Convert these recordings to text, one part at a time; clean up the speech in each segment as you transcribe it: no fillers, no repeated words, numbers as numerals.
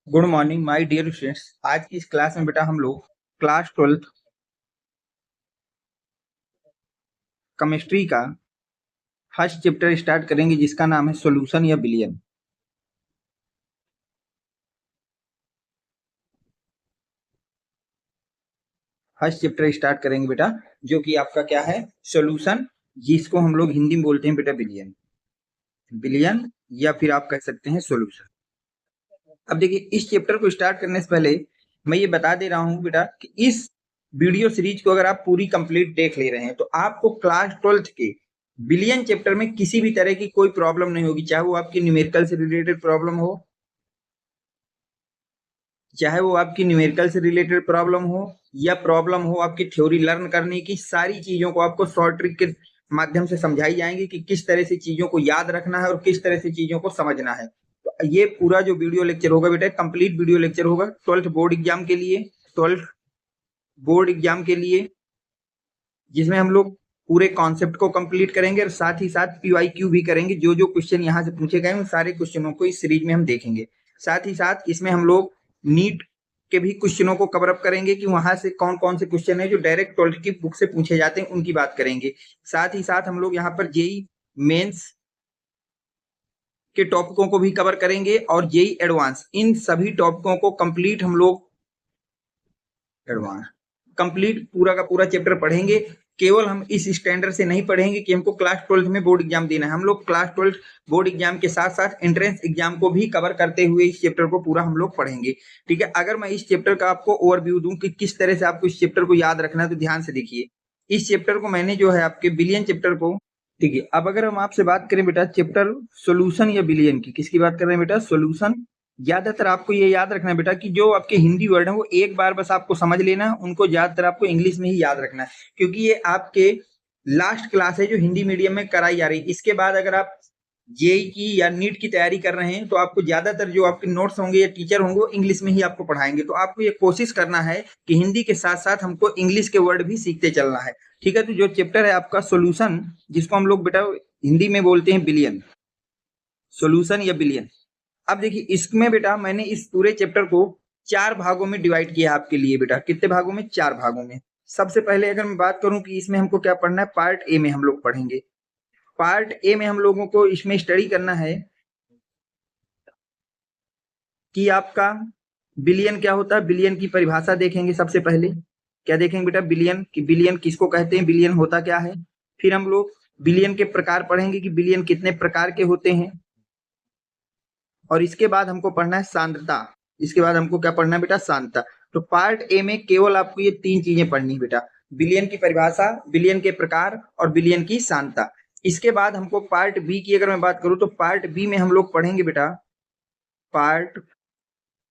Good morning my dear students. आज की इस क्लास में बेटा हम लोग क्लास 12th केमिस्ट्री का फर्स्ट चैप्टर स्टार्ट करेंगे जिसका नाम है सॉल्यूशन या विलयन। फर्स्ट चैप्टर स्टार्ट करेंगे बेटा जो कि आपका क्या है, सॉल्यूशन, जिसको हम लोग हिंदी में बोलते हैं बेटा विलयन। विलयन या फिर आप कह सकते हैं सॉल्यूशन। अब देखिए, इस चैप्टर को स्टार्ट करने से पहले मैं ये बता दे रहा हूँ बेटा कि इस वीडियो सीरीज को अगर आप पूरी कंप्लीट देख ले रहे हैं तो आपको क्लास 12th के बिलियन चैप्टर में किसी भी तरह की कोई प्रॉब्लम नहीं होगी, चाहे वो आपकी न्यूमेरिकल से रिलेटेड प्रॉब्लम हो, चाहे वो आपकी न्यूमेरिकल से रिलेटेड प्रॉब्लम हो या प्रॉब्लम हो आपकी थ्योरी लर्न करने की। सारी चीजों को आपको शॉर्ट ट्रिक के माध्यम से समझाई जाएंगी कि किस तरह से चीजों को याद रखना है और किस तरह से चीजों को समझना है। तो ये पूरा जो वीडियो लेक्चर होगा बेटा कंप्लीट वीडियो लेक्चर होगा 12th बोर्ड एग्जाम के लिए, 12th बोर्ड एग्जाम के लिए, जिसमें हम लोग पूरे कॉन्सेप्ट को कंप्लीट करेंगे और साथ ही साथ पीवाईक्यू भी करेंगे। जो जो क्वेश्चन यहाँ से पूछे गए उन सारे क्वेश्चनों को इस सीरीज में हम देखेंगे। साथ ही साथ इसमें हम लोग नीट के भी क्वेश्चनों को कवर अप करेंगे कि वहां से कौन कौन से क्वेश्चन है जो डायरेक्ट 12th की बुक से पूछे जाते हैं, उनकी बात करेंगे। साथ ही साथ हम लोग यहाँ पर जेई मेंस के टॉपिकों को भी कवर करेंगे और जेई एडवांस, इन सभी टॉपिकों को कंप्लीट हम लोग एडवांस कंप्लीट पूरा का पूरा चैप्टर पढ़ेंगे। केवल हम इस स्टैंडर्ड से नहीं पढ़ेंगे कि हमको क्लास 12th में बोर्ड एग्जाम देना है, हम लोग क्लास 12th बोर्ड एग्जाम के साथ साथ एंट्रेंस एग्जाम को भी कवर करते हुए इस चैप्टर को पूरा हम लोग पढ़ेंगे। ठीक है, अगर मैं इस चैप्टर का आपको ओवरव्यू दूं कि किस तरह से आपको इस चैप्टर को याद रखना है तो ध्यान से देखिए। इस चैप्टर को मैंने जो है आपके बिलियन चैप्टर को, ठीक है, अब अगर हम आपसे बात करें बेटा चैप्टर सोल्यूशन या बिलियन की, किसकी बात कर रहे हैं बेटा, सोल्यूशन। ज्यादातर आपको ये याद रखना है बेटा कि जो आपके हिंदी वर्ड है वो एक बार बस आपको समझ लेना है, उनको ज्यादातर आपको इंग्लिश में ही याद रखना है, क्योंकि ये आपके लास्ट क्लास है जो हिंदी मीडियम में कराई जा रही है। इसके बाद अगर आप जेई की या नीट की तैयारी कर रहे हैं तो आपको ज्यादातर जो आपके नोट्स होंगे या टीचर होंगे वो इंग्लिश में ही आपको पढ़ाएंगे। तो आपको ये कोशिश करना है कि हिंदी के साथ साथ हमको इंग्लिश के वर्ड भी सीखते चलना है। ठीक है, तो जो चैप्टर है आपका सोल्यूशन, जिसको हम लोग बेटा हिंदी में बोलते हैं बिलियन, सोल्यूशन या बिलियन। अब देखिए, इसमें बेटा मैंने इस पूरे चैप्टर को 4 भागों में डिवाइड किया है आपके लिए बेटा। कितने भागों में? 4 भागों में। सबसे पहले अगर मैं बात करूं कि इसमें हमको क्या पढ़ना है, पार्ट ए में हम लोग पढ़ेंगे। पार्ट ए में हम लोगों को इसमें स्टडी करना है कि आपका बिलियन क्या होता है। बिलियन की परिभाषा देखेंगे सबसे पहले। क्या देखेंगे बेटा? बिलियन की, बिलियन किसको कहते हैं, बिलियन होता क्या है। फिर हम लोग बिलियन के प्रकार पढ़ेंगे कि बिलियन कितने प्रकार के होते हैं। और इसके बाद हमको पढ़ना है सांद्रता। इसके बाद हमको क्या पढ़ना है बेटा? सांद्रता। तो पार्ट ए में केवल आपको ये 3 चीजें पढ़नी है बेटा, बिलियन की परिभाषा, बिलियन के प्रकार और बिलियन की सांद्रता। इसके बाद हमको पार्ट बी की अगर मैं बात करूं तो पार्ट बी में हम लोग पढ़ेंगे बेटा, पार्ट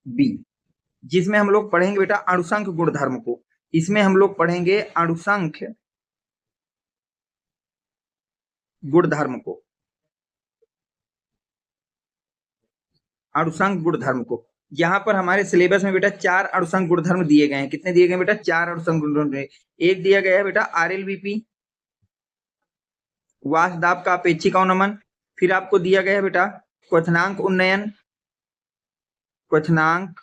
बी, जिसमें हम लोग पढ़ेंगे बेटा अणुसंख्य गुणधर्म को। इसमें हम लोग पढ़ेंगे अणुसंख्य गुणधर्म को, अणुसंख्य गुणधर्म को। यहाँ पर हमारे सिलेबस में बेटा 4 अणुसंख्य गुणधर्म दिए गए हैं। कितने दिए गए बेटा? 4 अणुसंख्य गुणधर्म। एक दिया गया है बेटा आरएलबीपी, वाष्प दाब का अपेक्षिक अवनमन। फिर आपको दिया गया है बेटा क्वथनांक उन्नयन, क्वथनांक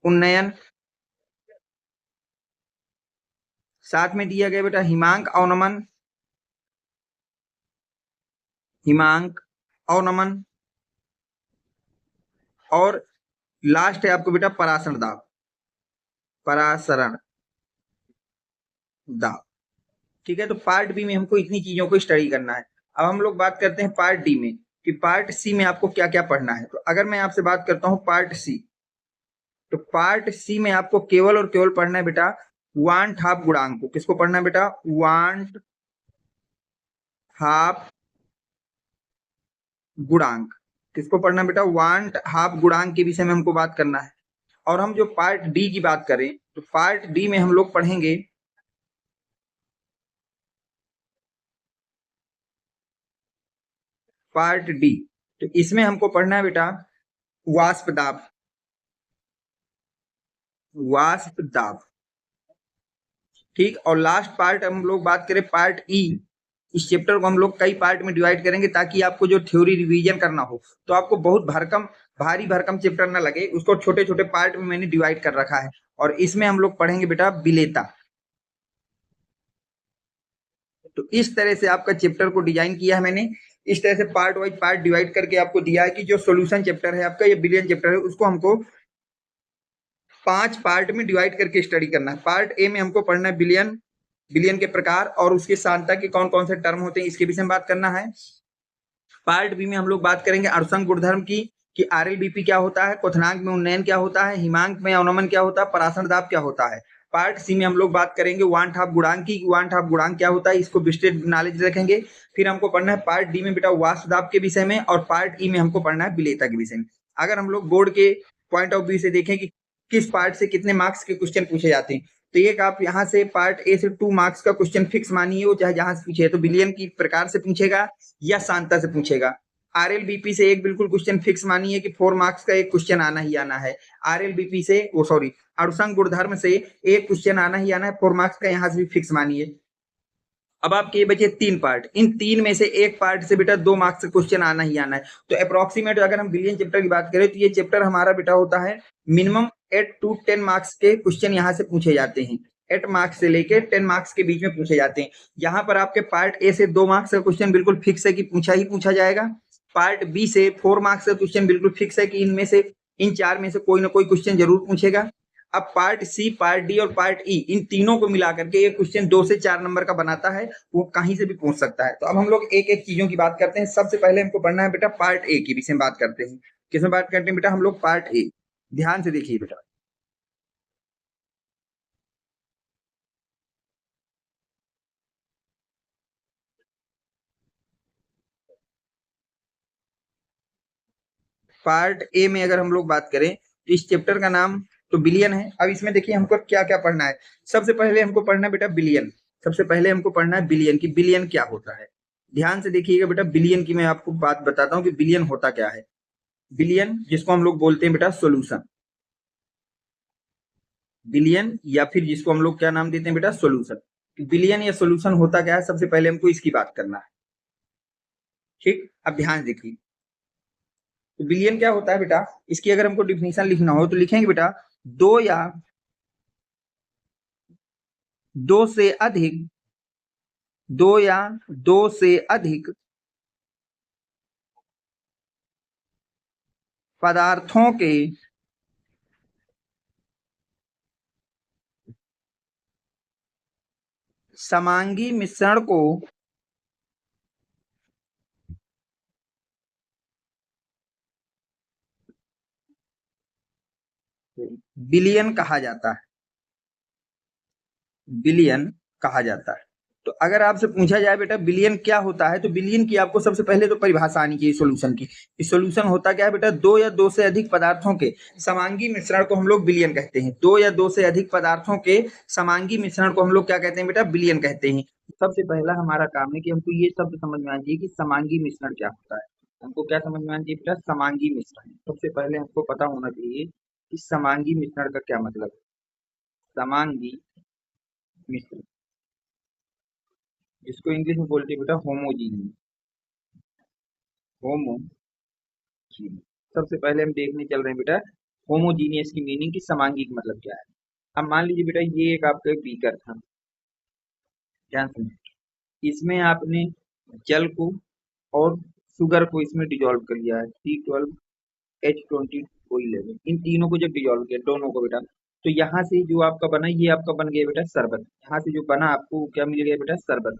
उन्नयन। साथ में दिया गया बेटा हिमांक अवनमन, हिमांक अवनमन। और लास्ट है आपको बेटा परासरण दाब, परासरण दाब। ठीक है, तो पार्ट बी में हमको इतनी चीजों को स्टडी करना है। अब हम लोग बात करते हैं पार्ट डी में कि पार्ट सी में आपको क्या क्या पढ़ना है। तो अगर मैं आपसे बात करता हूं पार्ट सी, तो पार्ट सी में आपको केवल और केवल पढ़ना है बेटा वांट हाफ गुणांक को। किसको पढ़ना है बेटा? वांट हाफ गुणांक। किसको पढ़ना है बेटा? वांट हाफ गुणांक के विषय में हमको बात करना है। और हम जो पार्ट डी की बात करें तो पार्ट डी में हम लोग पढ़ेंगे पार्ट डी, तो इसमें हमको पढ़ना है बेटा वाष्प दाब, वाष्प दाब। ठीक, और लास्ट पार्ट हम लोग बात करें पार्ट ई, इस चैप्टर को हम लोग कई पार्ट में डिवाइड करेंगे ताकि आपको जो थ्योरी रिवीजन करना हो तो आपको बहुत भारी भरकम चैप्टर ना लगे, उसको छोटे छोटे पार्ट में मैंने डिवाइड कर रखा है। और इसमें हम लोग पढ़ेंगे बेटा विलेता। तो इस तरह से आपका चैप्टर को डिजाइन किया है मैंने, इस तरह से पार्ट वाइज पार्ट डिवाइड करके आपको दिया है कि जो सॉल्यूशन चैप्टर है आपका, ये बिलियन चैप्टर है, उसको हमको 5 पार्ट में डिवाइड करके स्टडी करना है। पार्ट ए में हमको पढ़ना है बिलियन के प्रकार और उसके सांता के कौन कौन से टर्म होते हैं, इसके विषय में बात करना है। पार्ट बी में हम लोग बात करेंगे अणुसंघ गुणधर्म की कि आरएलबीपी क्या होता है, क्वथनांक में उन्नयन क्या होता है, हिमांक में अवनमन क्या होता है, परासरण दाब क्या होता है। पार्ट सी में हम लोग बात करेंगे वान-ठाप गुणांक की, वान-ठाप गुणांक क्या होता है, इसको विस्तृत नॉलेज रखेंगे। फिर हमको पढ़ना है पार्ट डी में बेटा वाष्प दाब के विषय में, और पार्ट ई में हमको पढ़ना है विलेयता के विषय में। अगर हम लोग बोर्ड के पॉइंट ऑफ व्यू से देखें कि किस पार्ट से कितने मार्क्स के क्वेश्चन पूछे जाते हैं, तो एक आप यहाँ से पार्ट ए से 2 मार्क्स का क्वेश्चन फिक्स मानिए, वो चाहे जहां से पूछे, तो बिलियन की प्रकार से पूछेगा या सांता से पूछेगा। आरएलबीपी से एक बिल्कुल क्वेश्चन फिक्स मानिए कि 4 मार्क्स का एक क्वेश्चन आना ही आना है। आरएलबीपी से अणुसंघ गुणधर्म से एक क्वेश्चन आना ही आना है, 4 मार्क्स का, यहां से भी फिक्स मानिए। अब आपके ये बचे 3 पार्ट, इन 3 में से एक पार्ट से बेटा 2 मार्क्स का क्वेश्चन आना ही आना है। तो अप्रोक्सीमेट अगर हम बिलियन चैप्टर की बात करें तो ये चैप्टर हमारा बेटा होता है मिनिमम 8 to 10 मार्क्स के क्वेश्चन यहाँ से पूछे जाते हैं। 8 मार्क्स से लेके 10 मार्क्स के बीच में पूछे जाते हैं। यहाँ पर आपके पार्ट ए से 2 मार्क्स का क्वेश्चन बिल्कुल फिक्स है कि पूछा ही पूछा जाएगा। पार्ट बी से 4 मार्क्स का क्वेश्चन बिल्कुल फिक्स है कि इनमें से इन 4 में से कोई ना कोई क्वेश्चन जरूर पूछेगा। अब पार्ट सी, पार्ट डी और पार्ट ई, इन तीनों को मिला करके एक क्वेश्चन 2 से 4 नंबर का बनाता है, वो कहीं से भी पूछ सकता है। तो अब हम लोग एक एक चीजों की बात करते हैं। सबसे पहले हमको पढ़ना है बेटा पार्ट ए की विषय में बात करते हैं। किसमें बात करते हैं बेटा हम लोग? Part A. ध्यान से देखिए बेटा, पार्ट ए में अगर हम लोग बात करें तो इस चैप्टर का नाम तो बिलियन है। अब इसमें देखिए हमको क्या क्या पढ़ना है। सबसे पहले हमको पढ़ना है बेटा बिलियन। सबसे पहले हमको पढ़ना है बिलियन की बिलियन क्या होता है। ध्यान से देखिएगा बेटा, बिलियन की मैं आपको बात बताता हूँ कि बिलियन होता क्या है। बिलियन जिसको हम लोग बोलते हैं बेटा सोल्यूशन, बिलियन या फिर जिसको हम लोग क्या नाम देते हैं बेटा? सोल्यूशन। बिलियन या सोल्यूशन होता क्या है, सबसे पहले हमको इसकी बात करना है। ठीक, अब ध्यान देखिए, तो बिलियन क्या होता है बेटा, इसकी अगर हमको डिफिनीशन लिखना हो तो लिखेंगे बेटा दो या दो से अधिक दो या दो से अधिक पदार्थों के समांगी मिश्रण को बिलियन कहा जाता है। बिलियन कहा जाता है। तो अगर आपसे पूछा जाए बेटा बिलियन क्या होता है, तो बिलियन की आपको सबसे पहले तो परिभाषा आनी चाहिए सॉल्यूशन की। सॉल्यूशन होता क्या है बेटा? दो या दो से अधिक पदार्थों के समांगी मिश्रण को हम लोग बिलियन कहते हैं। दो या दो से अधिक पदार्थों के समांगी मिश्रण को हम लोग क्या कहते हैं बेटा? बिलियन कहते हैं। सबसे पहला हमारा काम है कि हमको ये शब्द समझ में आना चाहिए कि समांगी मिश्रण क्या होता है। हमको क्या समझ में आना चाहिए बेटा? समांगी मिश्रण। सबसे पहले हमको पता होना चाहिए कि समांगी मिश्रण का क्या मतलब है। समांगी मिश्रण, जिसको इंग्लिश में बोलते हैं बेटा होमोजीनियस। होमोजीनियस, सबसे पहले हम देखने चल रहे हैं बेटा होमोजीनियस की मीनिंग की, समांगी का मतलब क्या है। अब मान लीजिए बेटा ये एक आपका बीकर था, ध्यान सुनिए, इसमें आपने जल को और शुगर को इसमें डिजोल्व कर लिया है, C12H20O11, इन तीनों को जब डिजोल्व किया दोनों को बेटा, तो यहाँ से जो आपका बना ये आपका बन गया बेटा शरबत। यहाँ से जो बना आपको क्या मिल गया बेटा? शरबत।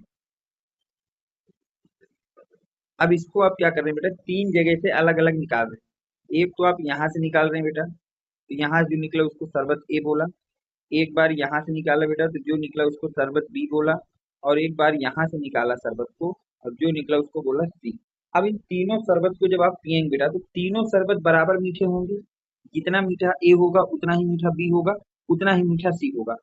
अब इसको आप क्या कर रहे हैं बेटा? 3 जगह से अलग अलग निकाल रहे हैं। एक तो आप यहाँ से निकाल रहे हैं बेटा, तो यहाँ जो निकला उसको शरबत ए बोला। एक बार यहाँ से निकाला बेटा तो जो निकला उसको शरबत बी बोला। और एक बार यहाँ से निकाला शरबत को और जो निकला उसको बोला सी। अब इन तीनों शरबत को जब आप पियेंगे बेटा तो तीनों शरबत बराबर मीठे होंगे। जितना मीठा ए होगा उतना ही मीठा बी होगा, उतना ही मीठा सी होगा।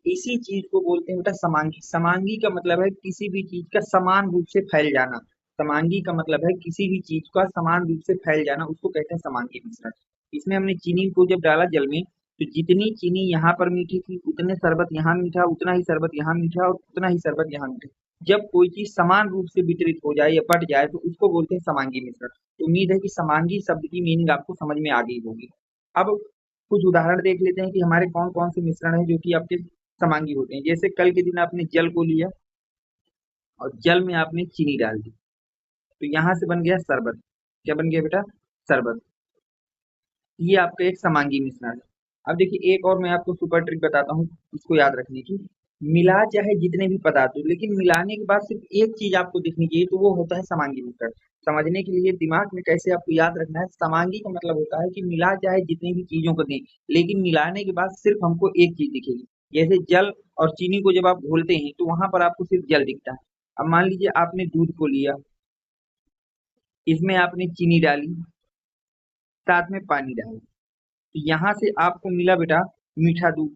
इसी चीज को बोलते हैं बेटा समांगी। समांगी का मतलब है किसी भी चीज का समान रूप से फैल जाना। समांगी का मतलब है किसी भी चीज का समान रूप से फैल जाना, उसको कहते हैं समांगी मिश्रण। इसमें हमने चीनी को जब डाला जल में, तो जितनी चीनी यहाँ पर मीठी थी उतने शरबत यहाँ मीठा, उतना ही शरबत यहाँ मीठा और उतना ही शरबत यहाँ मीठा। जब कोई चीज समान रूप से वितरित हो जाए या बट जाए तो उसको बोलते हैं समांगी मिश्रण। तो उम्मीद है कि समांगी शब्द की मीनिंग आपको समझ में आ गई होगी। अब कुछ उदाहरण देख लेते हैं कि हमारे कौन कौन से मिश्रण है जो कि आपके समांगी होते हैं। जैसे कल के दिन आपने जल को लिया और जल में आपने चीनी डाल दी, तो यहाँ से बन गया शरबत। क्या बन गया बेटा? शरबत। ये आपका एक समांगी मिश्रण है। अब देखिए एक और मैं आपको सुपर ट्रिक बताता हूँ इसको याद रखने की। मिला चाहे जितने भी पदार्थ हो, लेकिन मिलाने के बाद सिर्फ एक चीज आपको दिखनी चाहिए, तो वो होता है समांगी मिश्रण। समझने के लिए दिमाग में कैसे आपको याद रखना है, समांगी का मतलब होता है कि मिला चाहे जितनी भी चीजों को दें, लेकिन मिलाने के बाद सिर्फ हमको एक चीज दिखेगी। जैसे जल और चीनी को जब आप घोलते हैं तो वहां पर आपको सिर्फ जल दिखता है। अब मान लीजिए आपने दूध को लिया, इसमें आपने चीनी डाली, साथ में पानी डाला, तो यहाँ से आपको मिला बेटा मीठा दूध।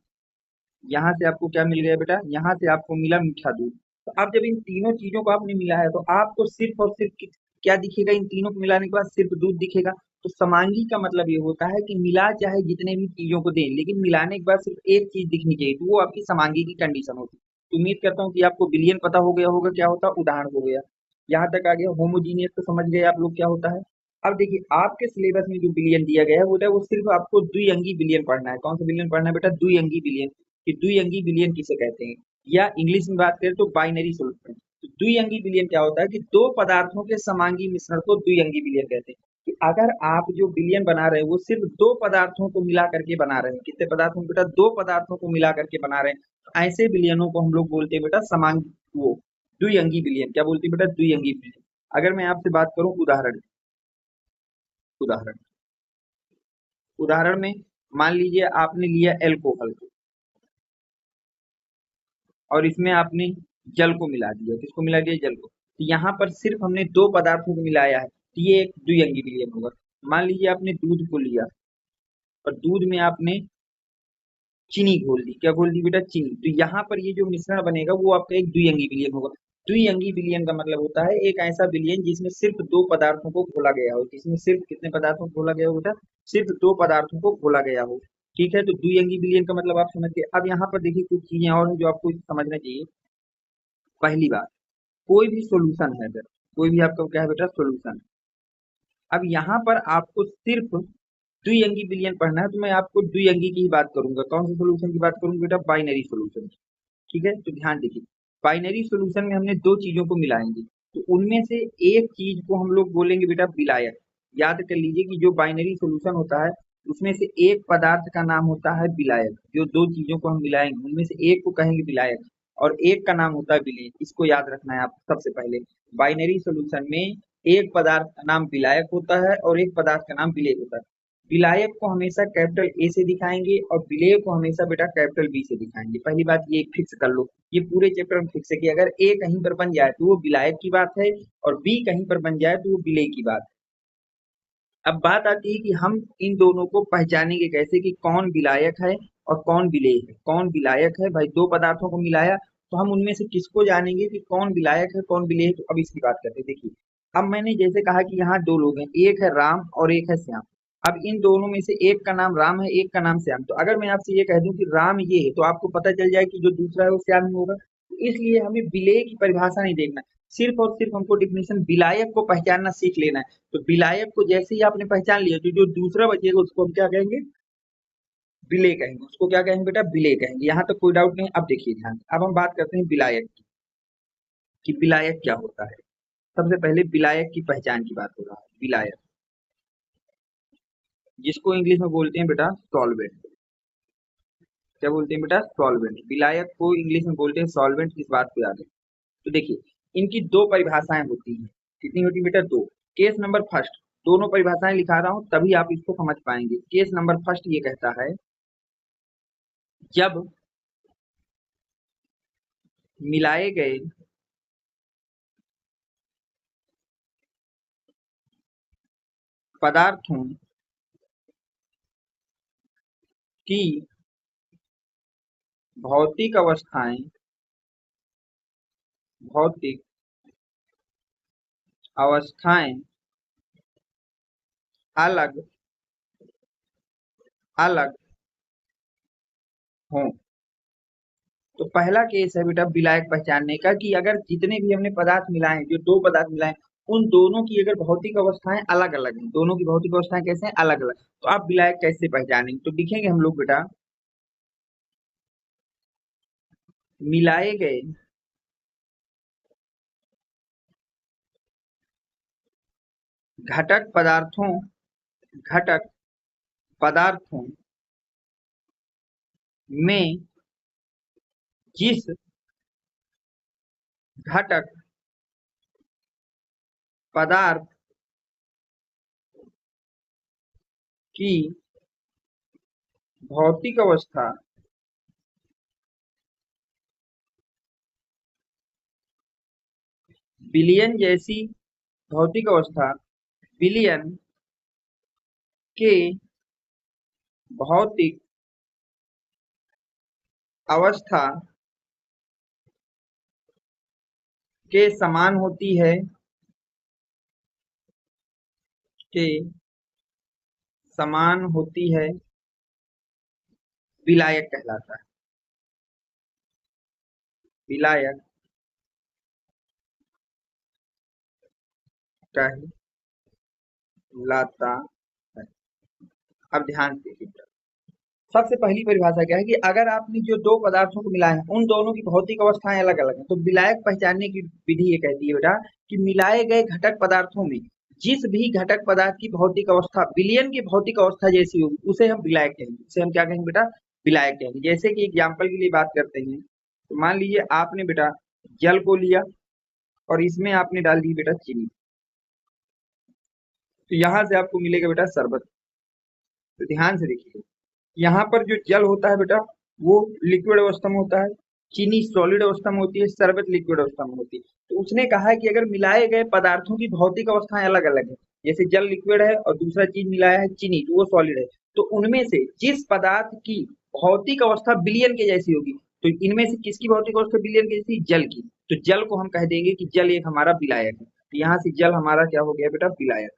यहाँ से आपको क्या मिल गया बेटा? यहाँ से आपको मिला मीठा दूध। तो अब जब इन तीनों चीजों को आपने मिलाया तो आपको सिर्फ और सिर्फ क्या दिखेगा? इन तीनों को मिलाने के बाद सिर्फ दूध दिखेगा। तो समांगी का मतलब ये होता है कि मिला चाहे जितने भी चीजों को दें, लेकिन मिलाने के बाद सिर्फ एक चीज दिखनी चाहिए, तो वो आपकी समांगी की कंडीशन होती है। तो उम्मीद करता हूँ कि आपको विलयन पता हो गया होगा क्या होता है, उदाहरण हो गया। यहाँ तक आ गया। होमोजीनियस तो समझ गए आप लोग क्या होता है। अब देखिए आपके सिलेबस में जो विलयन दिया गया है वो सिर्फ आपको द्विअंगी विलयन पढ़ना है। कौन सा विलयन पढ़ना है बेटा? द्विअंगी विलयन। कि द्विअंगी विलयन किसे कहते हैं, या इंग्लिश में बात करें तो बाइनरी सॉल्यूशन। तो द्विअंगी विलयन क्या होता है कि दो पदार्थों के समांगी मिश्रण को द्विअंगी विलयन कहते हैं। कि अगर आप जो विलयन बना रहे हैं वो सिर्फ दो पदार्थों को मिला करके बना रहे हैं, कितने पदार्थों को बेटा? दो पदार्थों को मिला करके बना रहे हैं, तो ऐसे विलयनों को हम लोग बोलते हैं बेटा समांग वो द्विअंगी विलयन। क्या बोलते हैं बेटा? द्विअंगी विलयन। अगर मैं आपसे बात करूं उदाहरण, उदाहरण उदाहरण में मान लीजिए आपने लिया एल्कोहल और इसमें आपने जल को मिला दिया। किसको मिला दिया? जल को। तो यहाँ पर सिर्फ हमने दो पदार्थों को मिलाया है, तो ये एक द्विअंगी विलयन होगा। मान लीजिए आपने दूध को लिया और दूध में आपने चीनी घोल दी। क्या घोल दी बेटा? चीनी। तो यहाँ पर ये जो मिश्रण बनेगा वो आपका एक द्विअंगी विलयन होगा। द्विअंगी विलयन का मतलब होता है एक ऐसा विलयन जिसमें सिर्फ दो पदार्थों को घोला गया हो। जिसमें सिर्फ कितने पदार्थों को घोला गया हो बेटा? सिर्फ दो पदार्थों को घोला गया हो। ठीक है, तो द्विअंगी विलयन का मतलब आप समझ गए। अब यहाँ पर देखिए कुछ चीजें और हैं जो आपको समझना चाहिए। पहली बात, कोई भी सॉल्यूशन है अगर, कोई भी आपका क्या है बेटा? सॉल्यूशन। अब यहाँ पर आपको सिर्फ द्विअंगी विलयन पढ़ना है, तो मैं आपको द्विअंगी की ही बात करूंगा। कौन से सॉल्यूशन की बात करूंगा बेटा? Binary solution. ठीक है, तो ध्यान देखिए। बाइनरी सॉल्यूशन में हमने दो चीजों को मिलाएंगे, तो उनमें से एक चीज को हम लोग बोलेंगे बेटा विलायक। याद कर लीजिए कि जो बाइनरी सॉल्यूशन होता है उसमें से एक पदार्थ का नाम होता है विलायक। जो दो चीजों को हम मिलाएंगे उनमें से एक को कहेंगे विलायक और एक का नाम होता है विलेय। इसको याद रखना है आप सबसे पहले। बाइनरी सॉल्यूशन में एक पदार्थ का नाम विलायक होता है और एक पदार्थ का नाम विलेय होता है। विलायक को हमेशा कैपिटल ए से दिखाएंगे और विलेय को हमेशा बेटा कैपिटल बी से दिखाएंगे। पहली बात ये फिक्स कर लो, ये पूरे चैप्टर में फिक्स है कि अगर ए कहीं पर बन जाए तो वो विलायक की बात है और बी कहीं पर बन जाए तो वो विलेय की बात है। अब बात आती है कि हम इन दोनों को पहचानेंगे कैसे कि कौन विलायक है और कौन विलेय है। कौन विलायक है भाई? दो पदार्थों को मिलाया, तो हम उनमें से किसको जानेंगे कि कौन विलायक है कौन विलेय है? तो अब इसकी बात करते हैं। देखिए अब मैंने जैसे कहा कि यहाँ दो लोग हैं, एक है राम और एक है श्याम। अब इन दोनों में से एक का नाम राम है, एक का नाम श्याम। तो अगर मैं आपसे ये कह दूं कि राम ये है, तो आपको पता चल जाए कि जो दूसरा है वो श्याम ही होगा। तो इसलिए हमें विलेय की परिभाषा नहीं देखना, सिर्फ और सिर्फ हमको डिफिनेशन विलायक को पहचानना सीख लेना है। तो विलायक को जैसे ही आपने पहचान लिया तो जो दूसरा बचेगा उसको हम क्या कहेंगे? विलेय कहेंगे। उसको क्या कहेंगे बेटा? विलेय कहेंगे। यहाँ तक कोई डाउट नहीं। अब देखिए ध्यान, अब हम बात करते हैं विलायक की कि विलायक क्या होता है। सबसे पहले विलायक की पहचान की बात हो रहा है। विलायक जिसको इंग्लिश में बोलते हैं बेटा सॉल्वेंट। क्या बोलते हैं बेटा? सॉल्वेंट। विलायक को इंग्लिश में बोलते हैं सॉल्वेंट। इस बात को याद है। तो देखिए इनकी दो परिभाषाएं होती हैं। कितनी होती है बेटा? दो। केस नंबर फर्स्ट, दोनों परिभाषाएं लिखा रहा हूं तभी आप इसको समझ पाएंगे। केस नंबर फर्स्ट ये कहता है जब मिलाए गए पदार्थों की भौतिक अवस्थाएं, भौतिक अवस्थाएं अलग अलग हों, तो पहला केस है बेटा विलायक पहचानने का कि अगर जितने भी हमने पदार्थ मिलाए हैं, जो दो पदार्थ मिलाए हैं, उन दोनों की अगर भौतिक अवस्थाएं अलग अलग हैं, दोनों की भौतिक अवस्थाएं कैसे हैं, अलग अलग, तो आप विलायक कैसे पहचानेंगे? तो लिखेंगे हम लोग बेटा, मिलाए गए घटक पदार्थों घटक पदार्थों में जिस घटक पदार्थ की भौतिक अवस्था विलयन जैसी भौतिक अवस्था विलयन के भौतिक अवस्था के समान होती है, के समान होती है, विलायक कहलाता है। विलायक कहलाता है। अब ध्यान से देखिए, सबसे पहली परिभाषा क्या है कि अगर आपने जो दो पदार्थों को मिलाए हैं, उन दोनों की भौतिक अवस्थाएं अलग अलग हैं, तो विलायक पहचानने की विधि ये कहती है बेटा कि मिलाए गए घटक पदार्थों में जिस भी घटक पदार्थ की भौतिक अवस्था विलयन की भौतिक अवस्था जैसी होगी, उसे हम विलायक कहेंगे। उसे हम क्या कहेंगे बेटा? विलायक कहेंगे। जैसे कि एग्जाम्पल के लिए बात करते हैं, तो मान लीजिए आपने बेटा जल को लिया और इसमें आपने डाल दी बेटा चीनी, तो यहाँ से आपको मिलेगा बेटा शरबत। तो ध्यान से देखिए, यहाँ पर जो जल होता है बेटा वो लिक्विड अवस्था में होता है, चीनी सॉलिड अवस्था में होती है, शरबत लिक्विड अवस्था में होती है। तो उसने कहा है कि अगर मिलाए गए पदार्थों की भौतिक अवस्थाएं अलग अलग है, जैसे जल लिक्विड है और दूसरा चीज मिलाया है चीनी, तो वो सॉलिड है, तो उनमें से जिस पदार्थ की भौतिक अवस्था विलयन के जैसी होगी, तो इनमें से किसकी भौतिक अवस्था विलयन के जैसी? जल की। तो जल को हम कह देंगे कि जल एक हमारा विलायक है। तो यहाँ से जल हमारा क्या हो गया बेटा? विलायक।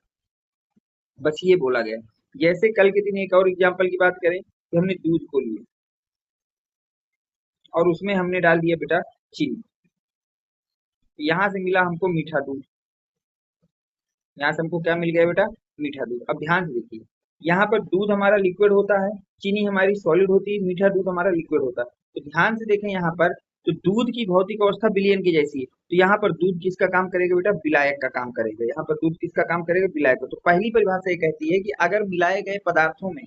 बस ये बोला गया। जैसे कल के दिन एक और एग्जाम्पल की बात करें, तो हमने दूध को लिया और उसमें हमने डाल दिया बेटा चीनी, यहाँ से मिला हमको मीठा दूध। यहाँ से हमको क्या मिल गया बेटा? मीठा दूध। अब ध्यान से देखिए, यहाँ पर दूध हमारा लिक्विड होता है, चीनी हमारी सॉलिड होती है, मीठा दूध हमारा लिक्विड होता है। तो ध्यान से देखें यहाँ पर, तो दूध की भौतिक अवस्था विलयन की जैसी है, तो यहाँ पर दूध किसका काम करेगा बेटा? विलायक का काम करेगा। यहाँ पर दूध किसका काम करेगा? विलायक का। तो पहली परिभाषा ये कहती है कि अगर मिलाए गए पदार्थों में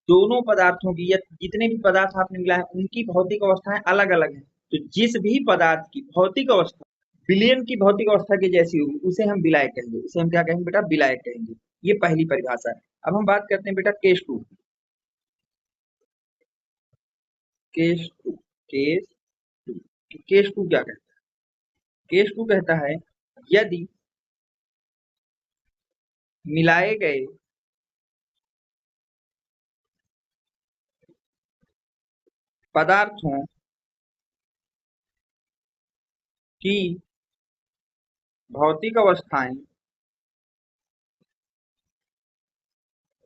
दोनों पदार्थों की या जितने भी पदार्थ आपने मिलाए हैं उनकी भौतिक अवस्थाएं अलग अलग हैं, तो जिस भी पदार्थ की भौतिक अवस्था विलयन की भौतिक अवस्था की जैसी होगी उसे हम विलायक कहेंगे। उसे हम क्या कहेंगे बेटा? विलायक कहेंगे। ये पहली परिभाषा है। अब हम बात करते हैं बेटा case two. Case two case two case two क्या कहता है? केस टू कहता है यदि मिलाए गए पदार्थों की भौतिक अवस्थाएं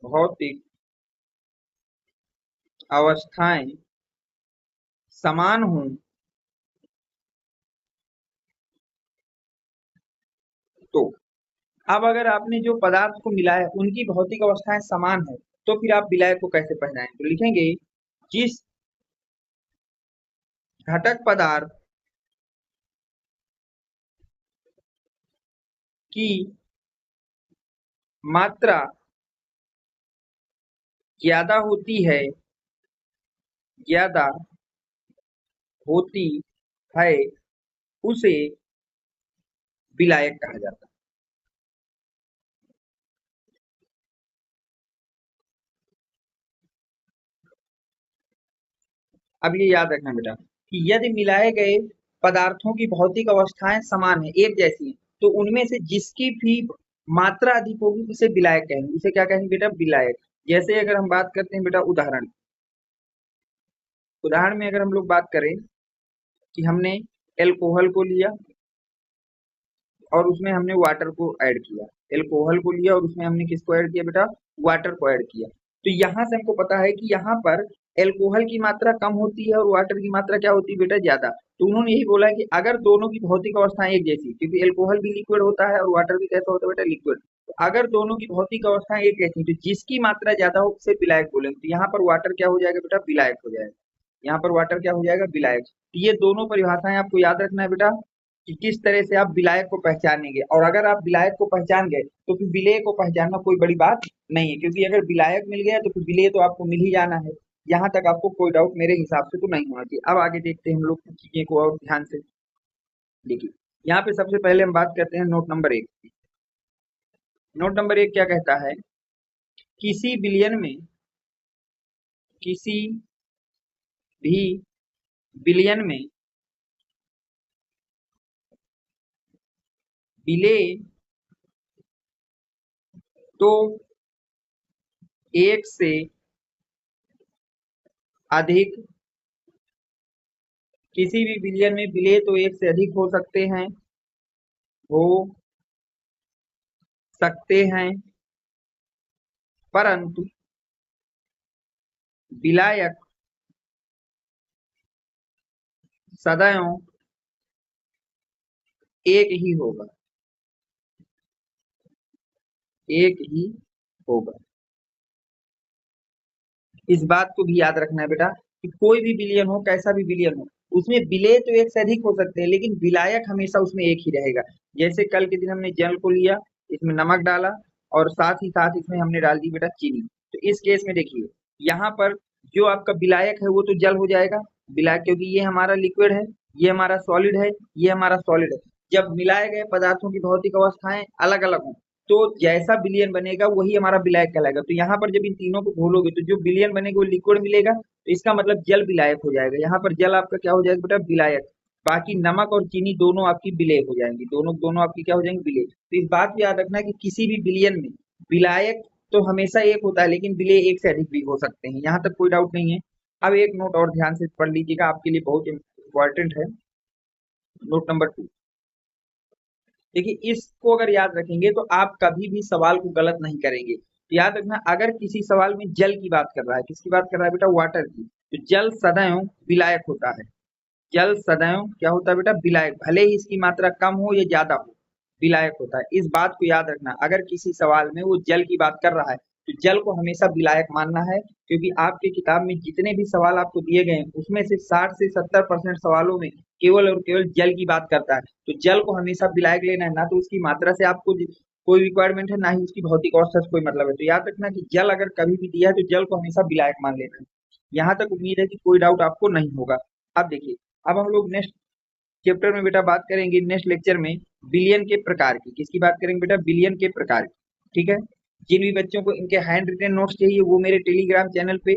भौतिक अवस्थाएं समान हों, तो अब अगर आपने जो पदार्थ को मिलाया है उनकी भौतिक अवस्थाएं समान है, तो फिर आप विलायक को कैसे पहचानें? तो लिखेंगे जिस घटक पदार्थ की मात्रा ज्यादा होती है ज्यादा होती है उसे विलायक कहा जाता है। अब ये याद रखना बेटा कि यदि मिलाए गए पदार्थों की भौतिक अवस्थाएं समान है, एक जैसी है, तो उनमें से जिसकी भी मात्रा अधिक होगी उसे विलायक कहेंगे। उसे क्या कहेंगे बेटा? विलायक। जैसे अगर हम बात करते हैं बेटा उदाहरण उदाहरण में अगर हम लोग बात करें कि हमने एल्कोहल को लिया और उसमें हमने वाटर को ऐड किया, एल्कोहल को लिया और उसमें हमने किसको ऐड किया बेटा? वाटर को ऐड किया। तो यहाँ से हमको पता है कि यहाँ पर एल्कोहल की मात्रा कम होती है और वाटर की मात्रा क्या होती है बेटा, ज्यादा। तो उन्होंने यही बोला कि अगर दोनों की भौतिक अवस्थाएं एक जैसी, क्योंकि एल्कोहल भी लिक्विड होता है और वाटर भी कैसा होता है बेटा, लिक्विड। तो अगर दोनों की भौतिक अवस्थाएं एक जैसी तो जिसकी मात्रा ज्यादा हो उसे विलायक बोलेंगे। तो यहाँ पर वाटर क्या हो जाएगा बेटा, विलायक हो जाएगा। यहाँ पर वाटर क्या हो जाएगा, विलायक। तो ये दोनों परिभाषाएं आपको याद रखना है बेटा कि किस तरह से आप विलायक को पहचानेंगे। और अगर आप विलायक को पहचान गए तो फिर विलेय को पहचानना कोई बड़ी बात नहीं है, क्योंकि अगर विलायक मिल गया तो फिर विलेय तो आपको मिल ही जाना है। यहाँ तक आपको कोई डाउट मेरे हिसाब से तो नहीं होना चाहिए। अब आगे देखते हैं हम लोग कुछ चीजें को और ध्यान से देखिए। यहाँ पे सबसे पहले हम बात करते हैं नोट नंबर 1 की। नोट नंबर 1 क्या कहता है, किसी बिलियन में, किसी भी बिलियन में विलेय तो एक से अधिक, किसी भी बिलियन में विलेय तो एक से अधिक हो सकते हैं, हो सकते हैं, परंतु विलायक सदैव एक ही होगा, एक ही होगा। इस बात को भी याद रखना है बेटा कि कोई भी बिलियन हो, कैसा भी बिलियन हो, उसमें विलेय तो एक से अधिक हो सकते हैं लेकिन विलायक हमेशा उसमें एक ही रहेगा। जैसे कल के दिन हमने जल को लिया, इसमें नमक डाला और साथ ही साथ इसमें हमने डाल दी बेटा चीनी। तो इस केस में देखिए यहाँ पर जो आपका विलायक है वो तो जल हो जाएगा, विलायक, क्योंकि ये हमारा लिक्विड है, ये हमारा सॉलिड है, ये हमारा सॉलिड है। जब मिलाए गए पदार्थों की भौतिक अवस्थाएं अलग अलग हों तो जैसा विलयन बनेगा वही हमारा विलायक कहलाएगा। तो यहाँ पर जब इन तीनों को घोलोगे तो जो विलयन बनेगा वो लिक्विड मिलेगा, तो इसका मतलब जल विलायक हो जाएगा। यहाँ पर जल आपका क्या हो जाएगा बेटा, विलायक। बाकी नमक और चीनी दोनों आपकी विलेय हो जाएंगी, दोनों दोनों आपकी क्या हो जाएंगी, विलेय। तो इस बात को याद रखना है कि किसी भी विलयन में विलायक तो हमेशा एक होता है लेकिन विलेय एक से अधिक भी हो सकते हैं, यहाँ तक कोई डाउट नहीं है। अब एक नोट और ध्यान से पढ़ लीजिएगा, आपके लिए बहुत इंपॉर्टेंट है। नोट नंबर 2 देखिए, इसको अगर याद रखेंगे तो आप कभी भी सवाल को गलत नहीं करेंगे। तो याद रखना, अगर किसी सवाल में जल की बात कर रहा है, किसकी बात कर रहा है बेटा, वाटर की, तो जल सदैव विलायक होता है। जल सदैव क्या होता है बेटा, विलायक, भले ही इसकी मात्रा कम हो या ज्यादा हो, विलायक होता है। इस बात को याद रखना, अगर किसी सवाल में वो जल की बात कर रहा है तो जल को हमेशा विलायक मानना है, क्योंकि आपकी किताब में जितने भी सवाल आपको दिए गए हैं उसमें से 60 से 70% सवालों में केवल और केवल जल की बात करता है। तो जल को हमेशा विलायक लेना है, ना तो उसकी मात्रा से आपको कोई रिक्वायरमेंट है, ना ही उसकी भौतिक अवस्था से कोई मतलब है। तो याद रखना कि जल अगर कभी भी दिया है तो जल को हमेशा विलायक मान लेना है। यहाँ तक उम्मीद है कि कोई डाउट आपको नहीं होगा। अब देखिए, अब हम लोग नेक्स्ट चैप्टर में बेटा बात करेंगे, नेक्स्ट लेक्चर में बिलियन के प्रकार की। किसकी बात करेंगे बेटा, बिलियन के प्रकार की। ठीक है, जिन भी बच्चों को इनके हैंड रिटन नोट्स चाहिए वो मेरे टेलीग्राम चैनल पे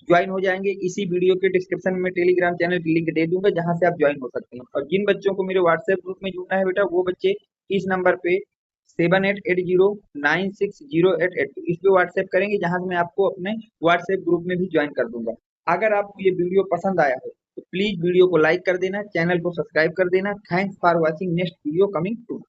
ज्वाइन हो जाएंगे। इसी वीडियो के डिस्क्रिप्शन में टेलीग्राम चैनल की लिंक दे दूंगा जहां से आप ज्वाइन हो सकते हैं। और जिन बच्चों को मेरे व्हाट्सएप ग्रुप में जुड़ना है बेटा, वो बच्चे इस नंबर पे 7880960882 इस पे व्हाट्सएप करेंगे, जहां से मैं आपको अपने व्हाट्सएप ग्रुप में भी ज्वाइन कर दूंगा। अगर आपको ये वीडियो पसंद आया हो तो प्लीज वीडियो को लाइक कर देना, चैनल को सब्सक्राइब कर देना। Thanks for watching, next video coming to.